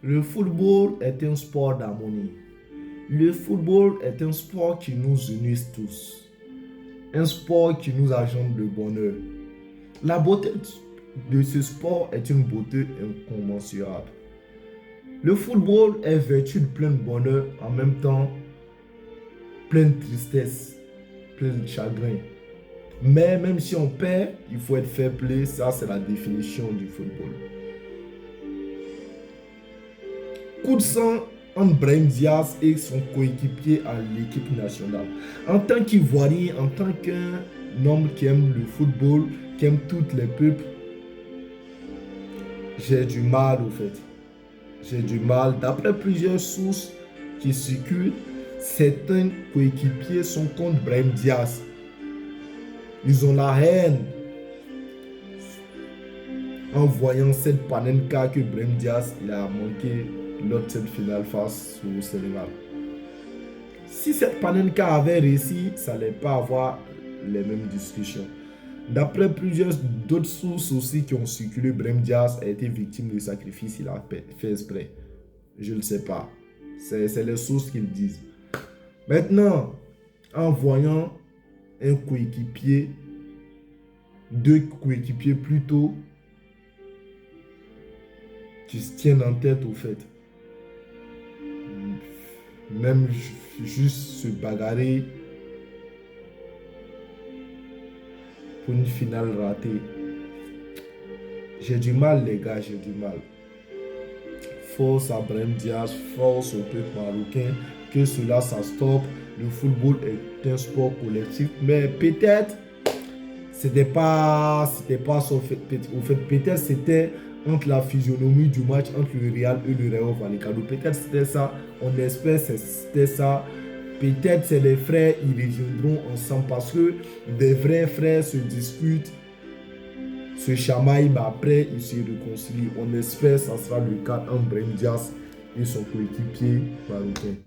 Le football est un sport d'harmonie. Le football est un sport qui nous unit tous. Un sport qui nous agente le bonheur. La beauté de ce sport est une beauté incommensurable. Le football est vêtu de plein de bonheur, en même temps plein de tristesse, plein de chagrin. Mais même si on perd, il faut être fair play. Ça, c'est la définition du football. Coup de sang entre Brahim Diaz et son coéquipier à l'équipe nationale. En tant qu'Ivoirien, en tant qu'un homme qui aime le football, qui aime tous les peuples, j'ai du mal au fait. J'ai du mal. D'après plusieurs sources qui circulent, certains coéquipiers sont contre Brahim Diaz. Ils ont la haine en voyant cette panenka que Brahim Diaz il a manqué lors de cette finale face au Sénégal. Si cette panenka avait réussi, ça n'allait pas avoir les mêmes discussions. D'après plusieurs d'autres sources aussi qui ont circulé, Brahim Diaz a été victime de sacrifice, il a fait exprès. Je ne le sais pas. C'est les sources qui le disent. Maintenant, en voyant un coéquipier, deux coéquipiers plutôt, qui se tiennent en tête au fait, même juste se bagarrer pour une finale ratée. J'ai du mal les gars, j'ai du mal. Force à Brahim Diaz, force au peuple marocain, que cela ça stoppe. Le football est un sport collectif, mais peut-être c'était pas ça au fait, peut-être c'était entre la physionomie du match entre le Real et le Rayo Vallecano. Peut-être c'était ça, on espère que c'était ça. Peut-être c'est les frères, ils reviendront ensemble parce que des vrais frères se disputent, se chamaillent, mais après ils se réconcilient. On espère que ça sera le cas entre Brahim Diaz et son coéquipier marocain.